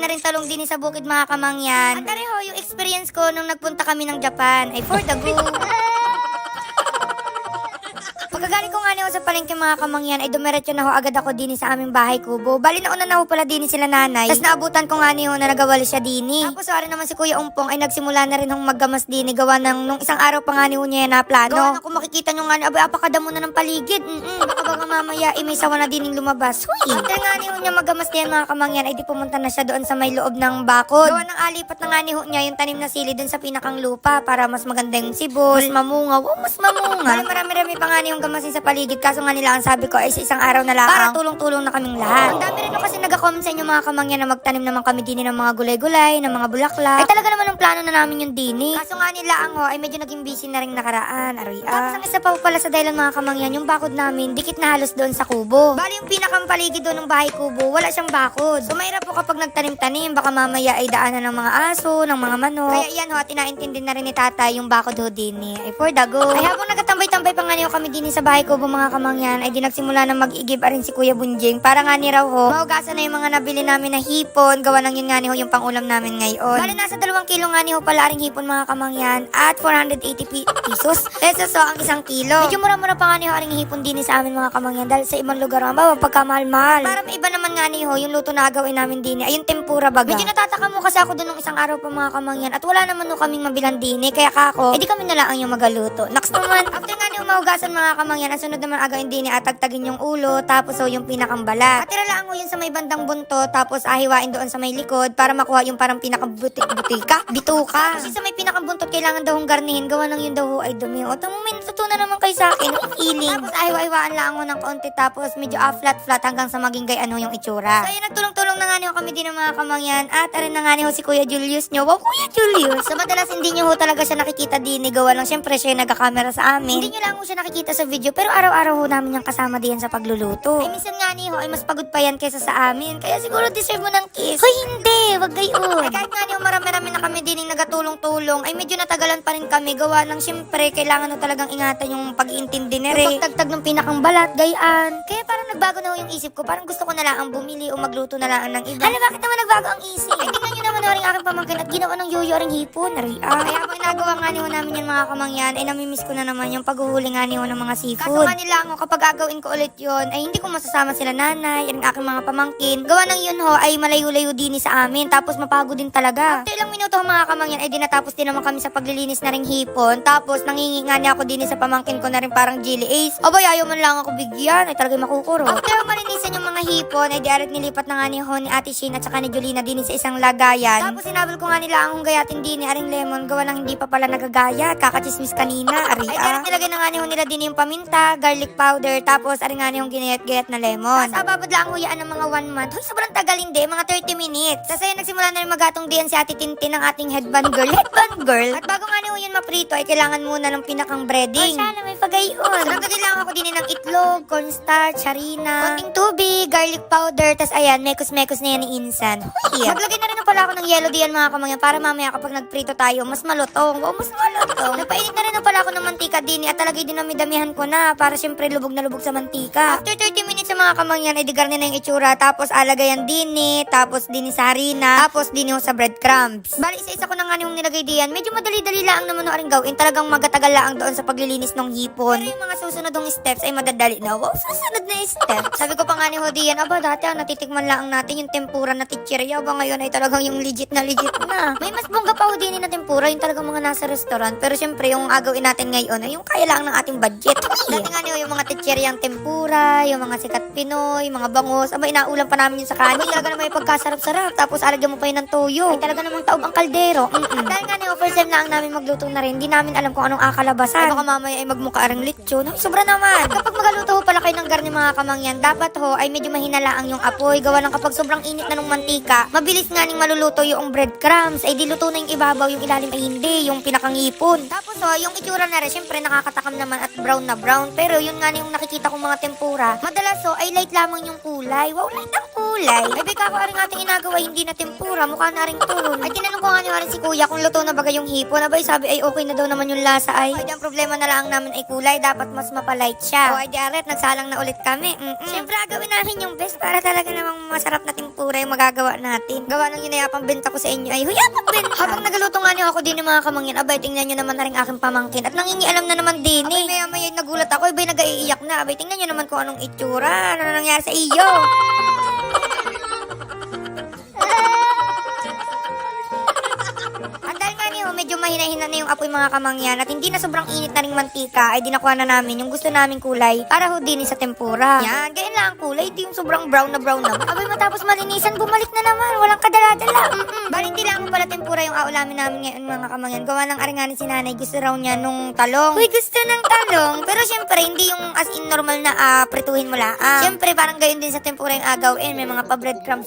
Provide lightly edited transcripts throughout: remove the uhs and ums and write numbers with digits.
na rin talong din sa bukid mga kamangyan. At pareho yung experience ko nung nagpunta kami ng Japan ay for the go. Pagkagaling ko nga niyo sa palengke mga kamangyan ay dumiretso na ho agad ako din sa aming bahay kubo. Bali nauna na ho pala din sila nanay. Tapos naabutan ko nga niyo na nagawali siya din. Tapos sorry naman si Kuya Umpong ay nagsimula na rin hong maggamas din. Gawa ng nung isang araw pa nga niyo niya na plano. Gawa na kung makikita nyo nga niyo, abay apakadamo na ng paligid. Baka mamaya may sawa na din lumabas. Huy! After nga niyo niya maggamas din mga kamangyan ay di pumunta na siya doon sa may loob ng bakod. Gawa ng alipat na nga niyo niya yung tanim na sili doon sa pinakang lupa para mas maganda yung sibol. Mas mamunga. Mas mamunga. Bali marami-rami pa nga niyong gamasin sa paligid. Kaso nga nila ang sabi ko ay sa isang araw na lang para tulong-tulong na kaming lahat. Ang dami rin kasi nag-comment sa inyo mga kamangyan na magtanim naman kami din ng mga gulay-gulay, ng mga bulaklak. Ay talaga naman ang plano na namin yung dini. Kaso nga nila ang ay medyo naging busy na rin nakaraan. Tapos ang isa pa pala sa dahilan mga kamangyan, yung bakod namin dikit na halos doon sa kubo. Bali yung pinakang paligid doon ng bahay kubo, wala siyang bakod. So mahirap po kapag nagtanim-tanim, baka mamaya ay daanan ng mga aso, ng mga manok. Kaya iyan ho, tinaintindi na rin ni tatay yung bakod ho dini. Ay for the go. Ay habang nagtatambay-tambay pa nga niyo kami dini sa bahay kubo mga kamangyan, ay di nagsimula na mag-igib rin si Kuya Bunjing para nga ni raw ho, maugasan na yung mga nabili namin na hipon, gawa ng yun nga ni ho yung pangulam namin ngayon. Bali nasa 2 kilo nga ni ho pala ring hipon mga kamangyan at 480 pesos. Pesos so ang 1 kilo. Medyo mura-mura pa nga ni ho ring hipon din sa amin mga kamangyan dahil sa ibang lugar mga pagkamahal-mahal. Para may iba naman nga ni ho yung luto na gagawin namin din ay yung tempura baga. Medyo natataka mo kasi ako doon ng isang araw pa mga kamangyan at wala naman ho kaming mabilang din kaya kako, edi kami na lang yung magaluto. Next naman, after nga ni ho maugasan mga kamangyan, ang sunod naman agawin din at tagtagin yung ulo, tapos so yung pinakang balat. At tira lang mo yun sa may bandang bunto, tapos ahiwain doon sa may likod para makuha yung parang pinakang bituka. Kasi sa may pinakang buntot kailangan daw hong garnihin, gawa ng yun daw ho ay dumi. O tamo may natutunan naman kayo sa akin, yung iling. Tapos ahiwa-hiwaan lang mo ng konti, tapos medyo flat-flat hanggang sa maging gayano yung itsura. So yun, nagtulong-tulong na nga niyo kami din ng mga kamangyan, at arin na nga niyo si Kuya Julius nyo. Wow, Kuya Julius! So madalas hindi nyo ho talaga siya nakikita din, gawa lang syempre siya yung nagka-camera sa amin. Hindi nyo lang ho siya nakikita sa video, pero araw-araw ho namin yung kasama diyan sa pagluluto. Ay minsan nga niyo ay mas pagod pa yan kaysa sa amin. Kaya siguro deserve mo ng kiss. Hoy hindi, wag gayon. Ay kahit nga niyo marami-rami na kami din yung nagatulong-tulong, ay medyo natagalan pa rin kami. Gawa ng syempre kailangan na talagang ingatan yung pag-iintindi na rin. Yung pagtagtag ng pinakang balat, gayaan. Kaya parang nagbago na ho yung isip ko. Parang gusto ko na lang ang bumili o magluto na lang ng iba. Hala, bakit naman nagbago ang isip? Ay tingnan nyo naman na rin aking pamangkin at ginawa ng yoyo ring hipon. Kaya habang nagawa nga niyo namin yan mga kamangyan, ay namimiss ko na naman yung paghuhuli nga niyo ng mga seafood. Kaso nga nila ako kapag agawin ko ulit yun, ay hindi ko masasama sila nanay, yung aking mga pamangkin. Gawa ng yun ho, ay malayo-layo din sa amin, tapos mapagod din talaga. After ilang minuto mga kamangyan, ay dinatapos din naman kami sa paglilinis na ring hipon. Tapos nangingi nga niya ako din sa pamangkin ko na rin parang Jilly Ace. O ba, ayaw man lang ako bigyan, ay talagang makukuro. After malinisan yung mga hipon, ay diarit nilipat na nga ni ho ni Ate Shin at saka ni Julina din sa isang lagayan. Tapos sinabal ko nga nila ang gayatin din ni aring lemon, gawa ng hindi pa pala nagagayat, kakachismis kanina, ari. Ay diarit nilagay na nga ni ho nila din yung paminta, garlic powder, tapos aring nga ni yung ginayat-gayat na lemon. Tapos ababad lang ang huyaan ng mga 1 month. Hoy, sobrang tagal hindi, mga 30 minutes. Tapos ayun, nagsimula na rin magatong diyan si Ate Tintin ng ating headband girl. Headband girl? At bago nga ni ho yun maprito, ay kailangan muna ng pinakang breading. O sana may pagayon. So nagkailangan ako din ng itlog, cornstarch, harina, konting tubig, garlic powder, tas ayan, mekos-mekos na yan ni Insan. Huy! Maglagay na rin pala ako ng yellow diyan mga kamangyan para mamaya kapag nagprito tayo, mas malutong. Wow, mas malutong. Nagpainit na rin pala ako ng mantika din at talagay din damihan ko na para syempre lubog na lubog sa mantika. After 30 minutes sa mga kamangyan, ay digar na yung itsura, tapos alagayan din tapos din sa harina, tapos din sa breadcrumbs. Bali, isa-isa ko na nga yung nilagay diyan. Medyo madali-dali lang naman no aring gawin. Talagang magatagal lang doon sa paglilinis ng hipon. Pero yung mga susunodong steps ay madadali na. Wow, susunod na steps. Sabi ko pa nga ni Hodian, aba dati natitikman lang natin yung tempura na tichirya. Aba ngayon ay talagang yung legit na. May mas bongga pa Hodian na tempura, yung talagang mga nasa restaurant. Pero syempre yung agawin natin ngayon ay yung kaya lang ng ating budget. Dati nga niyo yung mga tichiryang tempura, yung mga sikat Pinoy, mga bangos. Aba inaulam pa namin yung sa kanin. Talaga naman yung pagkasarap-sarap. Tapos alagyan mo pa yun ng toyo. Ay talaga namang taob ang kaldero. Dahil nga niyo first time lang namin magluto na rin. Hindi namin alam kung anong akalabasan. Ay baka mamaya ay magmukha arang lechon. Ay sobra naman. Kapag magaluto ho pala kayo ng garni mga kamangyan, dapat ho ay medyo mahinalaang yung apoy. Gawa ng kapag sobrang init na ng mantika, mabilis nga ning maluluto yung breadcrumbs. Ay diluto na yung ibabaw, yung ilalim ay hindi, yung pinakangipon. Tapos ho, yung itsura na rin, syempre nakakatakam naman at brown na brown. Pero yun nga yung nakikita kong mga tempura, madalas ho ay light lamang yung kulay. Wow, light ang kulay. kulay. Ay, beka ko rin ating inagawa, hindi na tempura, mukha na rin turon. Ay, tinanong ko nga ni si kuya kung luto na bagay yung hipon. Abay, sabi ay okay na daw naman yung lasa ay. Ay, ang problema na lang namin ay kulay, dapat mas mapalight siya. O, ay, di aret, nagsalang na ulit kami. Siyempre, gagawin namin yung best para talaga namang masarap na tempura yung magagawa natin. Gawa ng yunayapang benta ko sa inyo ay huyapang benta. Habang nagaluto nga niyo ako din ng mga kamangyan, abay, tingnan nyo naman na rin aking pamangkin. At nangingialam na naman din eh. Abay, maya nagulat ako, abay, nag-iiyak na. Abay, tingnan nyo naman kung anong itsura. Ano na nangyari sa iyo? Medyo mahina-hina na yung apoy mga kamangyan at hindi na sobrang init na ring mantika ay dinakuha na namin yung gusto naming kulay para ho din sa tempura. Yan, ganyan lang ang kulay, di yung sobrang brown na naman. Abay, matapos malinisan, bumalik na naman, walang kadala-dala. Bali, hindi lang pala tempura yung aulamin namin ngayon mga kamangyan. Gawa ng aringanin si nanay, gusto raw niya nung talong. Uy, gusto ng talong, pero syempre hindi yung as in normal na prituhin mo lang. Syempre parang gayon din sa tempura yung agawin, may mga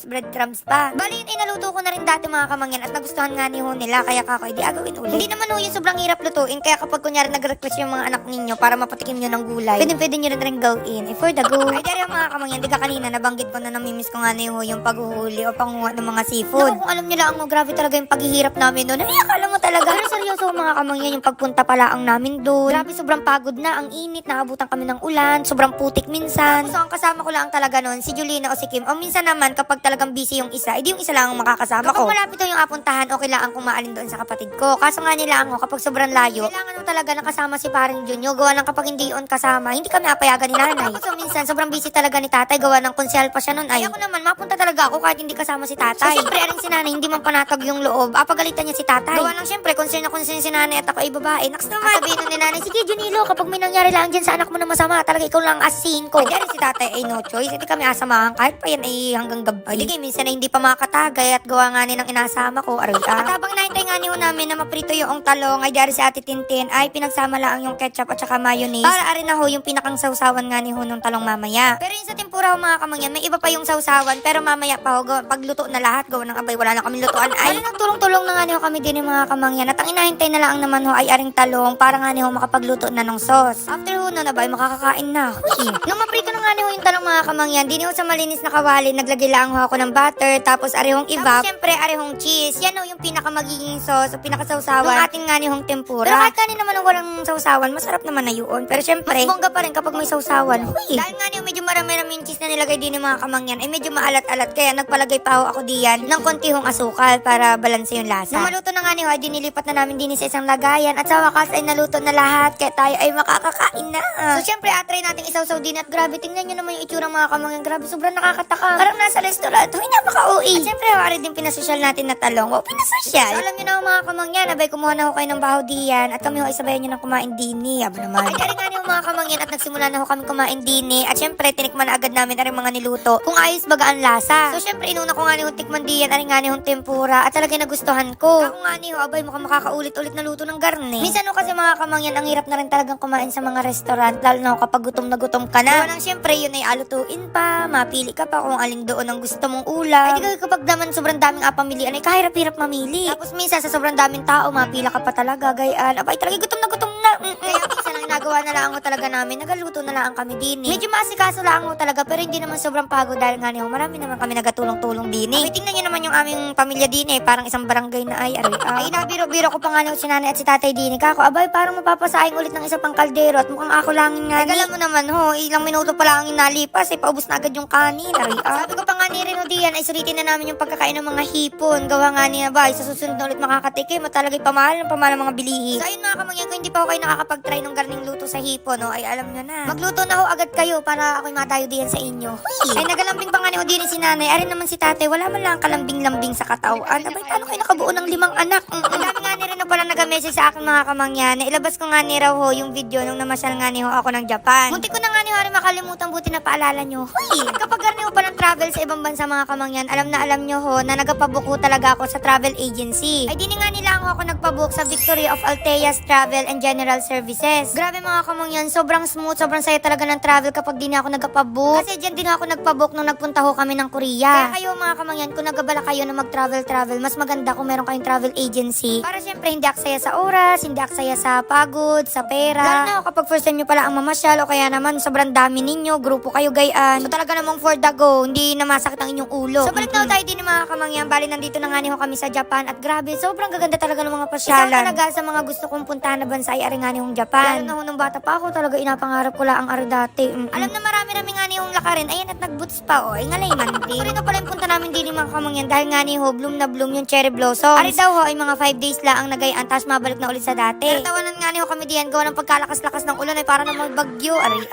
breadcrumbs pa. Bali, yun inaluto ko na rin dati mga kamangyan at nagustuhan nga ni ho nila, kaya kakoy di agawin ulit. Hindi naman ho yung sobrang hirap lutuin, kaya kapag kunyari nag-request yung mga anak ninyo para mapatikim nyo ng gulay, pwede nyo rin gawin. For the go. Ay, dahil mga kamangyan, di ka kanina nabanggit ko na namimiss ko nga na yung paghuhuli o panguha ng mga seafood. Naku, kung alam nyo lang, grabe talaga yung paghihirap namin doon. Ay, akala mo talaga. Pero seryoso mga kamangyan, yung pagpunta pala ang namin doon. Grabe, sobrang pagod na, ang init, nakabutan kami ng ulan, sobrang putik minsan. So, ang kasama ko lang talaga noon, si Julina o si Kim. O minsan naman, kapag talagang busy yung isa, edi yung isa lang ang makakasama ko. Kapag malapit yung apuntahan, okay lang ang kumaalin doon sa kapatid ko. Kaso nga nila ako, kapag sobrang layo, kailangan mo talaga nakasama si paring Junyo. Gawa ng kapag hindi yun kasama, hindi kami apayagan ni nanay. So minsan, sobrang busy talaga ni tatay. Gawa ng konsyal pa siya nun. Ay, ako naman, mapunta talaga ako kahit hindi kasama si tatay. So siyempre, aring si nanay, hindi man panatag yung loob. Apagalitan niya si tatay. Gawa ng siyempre, concern na concern si nanay at ako ay babae. Naks naman, sabihin nun ni nanay, sige Junilo, kapag may nangyari lang dyan sa anak mo na masama, talaga ikaw lang asihin ko. Ay, si tatay ay no choice. Hindi kami asamahan kahit pa yan ay hanggang gabi. Hindi, minsan ay hindi pa makatagay at gawa nga ng inasama ko. Aray, At habang naintay nga niyo namin na maprito yung talong, ay dari si Ate Tintin ay pinagsama lang yung ketchup at saka mayonnaise para arin na ho yung pinakang sausawan nga ni ho nung talong mamaya. Pero yung sa tempura ho mga kamangyan, may iba pa yung sausawan pero mamaya pa ho, pagluto na lahat, gawa ng abay, wala na kami lutuan ay nagtulong-tulong na nga ni ho kami din yung mga kamangyan at ang inahintay na lang naman ho ay aring talong para nga ni ho makapagluto na ng sauce. After ho nun abay, makakakain na. Huy. Nung maprito na nga ni ho yung talong mga kamangyan, di ni ho sa malinis na kawali, naglagay lang ho ako ng butter, tapos arehong evap, tapos syempre arehong cheese. Yan ho yung pinaka magiging sauce o pinakasausawan ng ating nga ni hong tempura. Pero kahit kanin naman ang walang sausawan, masarap naman na yun. Pero syempre, mas bongga pa rin kapag may sausawan. Huy. Dahil nga niyo medyo marami-raming cheese na nilagay din ng mga kamangyan, ay medyo maalat-alat. Kaya nagpalagay pa ho ako diyan ng konti hong asukal para balanse yung lasa. Nung maluto na nga niyo, ay dinilipat na namin din sa isang lagayan. At sa wakas ay naluto na lahat. Kaya tayo ay makakakain na. So syempre, atry natin isawsaw din. At grabe, tingnan nyo naman yung itsura mga kamangyan. Grabe, sobrang nakakataka. Parang nasa restaurant. Huy, napaka-uwi. At syempre, wari din pinasosyal natin na talong. Wow, pinasosyal. So alam nyo na mga kamangyan, abay kumuha na ho kayo ng bahaw diyan. At kami ho ay sabayan nyo ng kumain dini. Aba naman. Ay, dari nga niyo mga kamangyan at nagsimula na ho kami kumain dini. At syempre, tinikman na agad namin ang mga niluto. Kung ayos baga ang lasa. So syempre, inuna ko nga niyo tikman diyan. Aring nga niyo tempura. At talaga nagustuhan ko. Ako nga niyo, abay, mukhang makakaulit-ulit na luto ng garne. Minsan ho kasi mga kamangyan, ang hirap na rin talagang kumain sa mga restaurant. Lalo na ho kapag gutom na gutom ka na. Nang syempre, yun ay alutuin pa. Mapili ka pa kung alin doon ang gusto mong ulam. Ay, di kapag naman sobrang daming pamilian, ay kahirap-hirap mamili. Tapos minsan sa sobrang daming tao, mapila ka pa talaga, gayaan. Abay, talaga gutom na gutom na. Kaya minsan ang ginagawa na lang talaga namin, nagaluto na lang kami din. Medyo maasikaso lang talaga, pero hindi naman sobrang pagod dahil nga niyo, marami naman kami nagatulong-tulong din. Ay, tingnan niyo naman yung aming pamilya din parang isang barangay na ay aray. Ay, nabiro-biro ko pa nga niyo si nanay at si tatay din. Kako, abay, parang mapapasaing ulit ng isa pang kaldero at mukhang ako lang nga. Alam mo naman ho, ilang minuto pa lang ang inalipas, paubos na agad yung kanin. Aray, sabi ko pa nga ni Reno diyan, ay sulitin na namin yung pagkakain ng mga hipon. Gawa nga niya ba, sa susunod na ulit makakatikim, talagang pamahal ng mga bilihin. So ayun mga kamangyan, kung hindi pa ako kayo nakakapag-try ng garning luto sa hipon, no, ay alam nyo na. Magluto na ho agad kayo para ako'y matayo diyan sa inyo. Huy. Ay nagalambing pa nga ni ho din si nanay. Arin naman si tatay, wala man lang kalambing-lambing sa katawan. Abay, paano kayo nakabuo ng 5 anak? Ang dami nga ni rin na pala nag-message sa akin mga kamangyan. Ilabas ko nga ni raw ho yung video nung namasyal nga ni ho ako ng Japan. Munti ko na nga ni ho rin makalimutan, buti na paalala nyo. Huy. At kapag garni ho pa ng travel sa ibang bansa mga kamangyan, alam na alam nyo ho na nagapabook talaga ako sa travel agency. Ay di nga nila ako nagpabook sa Victory of Alteas Travel and General General Services. Grabe mga kamangyan, sobrang smooth, sobrang saya talaga ng travel kapag di na ako nagpabook. Kasi dyan din ako nagpabook nung nagpunta ho kami ng Korea. Kaya kayo mga kamangyan, kung nagabala kayo na mag-travel, mas maganda kung meron kayong travel agency. Para syempre hindi aksaya sa oras, hindi aksaya sa pagod, sa pera. Lalo na kapag first time nyo pala ang mamasyal o kaya naman sobrang dami ninyo, grupo kayo gayaan. So talaga namang for the go, hindi na masakit ang inyong ulo. So balik na tayo din mga kamangyan, bali nandito na nga ho kami sa Japan at grabe, sobrang gaganda talaga ng mga pasyalan. Isa talaga sa mga gusto kong puntahan na bansa ay ari nga hong Japan. Lalo na ho nung bata pa ako, talaga inapangarap ko lang ang ari dati. Alam na marami nga hong lakarin, ayan at nagboots pa o, ay ngalay man din. Pero na pala yung punta namin din mga kamangyan dahil nga ho, bloom na bloom yung cherry blossom. Ari daw ho ay mga 5 days lang ang nagayaan, tapos mabalik na ulit sa dati. Pero tawanan nga ho kami diyan, gawa ng pagkalakas-lakas ng ulan ay para na magbagyo, ari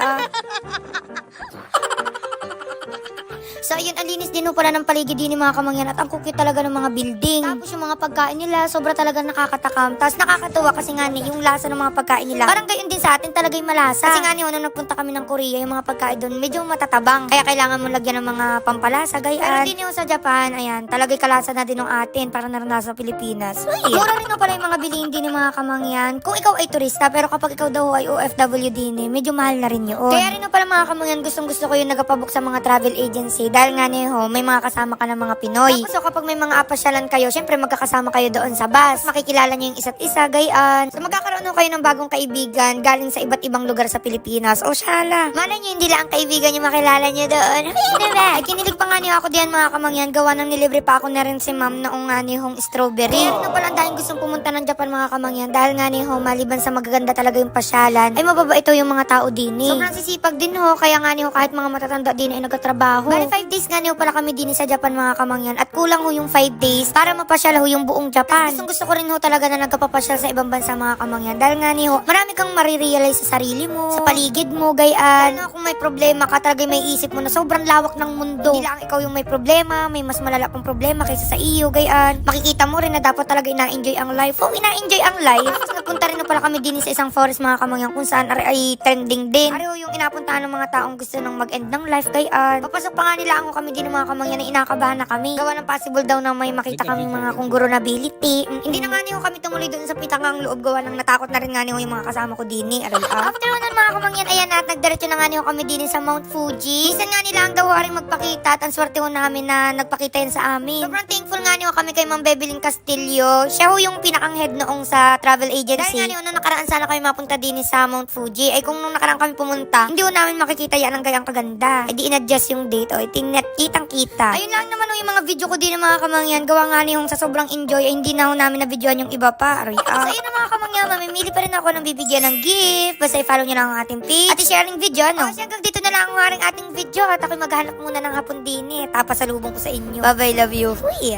So ayun, ang linis din ho pala ng paligid din mga kamangyan at ang cute talaga ng mga building. Tapos yung mga pagkain nila, sobra talaga nakakatakam. Tapos nakakatuwa kasi nga yung lasa ng mga pagkain nila. Parang gayon din sa atin talaga yung malasa. Kasi nga nung nagpunta kami ng Korea, yung mga pagkain doon medyo matatabang. Kaya kailangan mo lagyan ng mga pampalasa, gayaan. Pero din yung sa Japan, ayan, talagang kalasa na din ng atin para naranasan sa Pilipinas. Mura rin ho pala yung mga bilihin din ng mga kamangyan. Kung ikaw ay turista, pero kapag ikaw daw ay OFW din, medyo mahal na rin yun. Kaya rin ho pala mga kamangyan, gustong gusto ko yung nagpabook sa mga travel agency. Dahil nga may mga kasama ka ng mga Pinoy. Tapos so, kapag may mga apasyalan kayo, syempre magkakasama kayo doon sa bus. Makikilala nyo yung isa't isa, gayaan. So magkakaroon ho kayo ng bagong kaibigan galing sa iba't ibang lugar sa Pilipinas. O syala, malay nyo hindi lang ang kaibigan nyo makilala nyo doon. Diba? Ay kinilig pa nga niyo ako diyan mga kamangyan. Gawa ng nilibre pa ako na rin si ma'am noong nga hong strawberry. Kaya rin pala dahil gustong pumunta ng Japan mga kamangyan. Dahil nga maliban sa magaganda talaga yung pasyalan, ay mababait ito yung mga tao din Sobrang sisipag din ho. Kaya nga kahit mga matatanda din ay nagtatrabaho. Bali 5 days nga pala kami din sa Japan mga kamangyan at kulang ho yung 5 days para mapasyal ho yung buong Japan. Gusto ko rin ho talaga na nagkapapasyal sa ibang bansa mga kamangyan dahil nga marami kang marirealize sa sarili mo, sa paligid mo, gayaan. Kung may problema ka talaga may isip mo na sobrang lawak ng mundo. Hindi lang ikaw yung may problema, may mas malala pang problema kaysa sa iyo, gayaan. Makikita mo rin na dapat talaga ina-enjoy ang life. Ina-enjoy ang life. Tapos nagpunta rin pala kami din sa isang forest mga kamangyan kung saan ay trending din. Ari ho yung inapuntahan ng mga taong gusto nang mag-end ng life, gayaan. Papasok pa nga nila ako kami din ng mga kamangyan na inakabahan na kami. Gawa ng possible daw na may makita kaming mga kunguro na ability. Hindi na nga kami tumuloy doon sa pitangang loob gawa ng natakot na rin nga yung mga kasama ko din After nun mga kamangyan, ayan at nagdiretso na nga kami din sa Mount Fuji. Minsan nga nila ang daw rin magpakita at ang swerte ho namin na nagpakita yan sa amin. Sobrang thankful nga kami kay Ma'am Bebelyn Castillo. Siya ho yung pinakang head noong sa travel agency. Dahil nga nung nakaraan sana kami mapunta din sa Mount Fuji. Ay kung nung nakaraan kami pumunta, hindi ho namin makikita yan ang gayang kaganda. Ay di in-adjust yung date. O kitang-kita. Ayun lang naman yung mga video ko din ng mga kamangyan. Gawa nga sa sobrang enjoy ay hindi na namin na-videoan yung iba pa. So ayun na mga kamangyan, mamimili pa rin ako ng bibigyan ng gift. Basta i-follow nyo lang ang ating page. At i-share ng video, no? Kasi hanggang dito na lang ang ating video. At ako'y maghanap muna ng hapon din Tapos salubong ko sa inyo. Bye-bye, love you. Uy!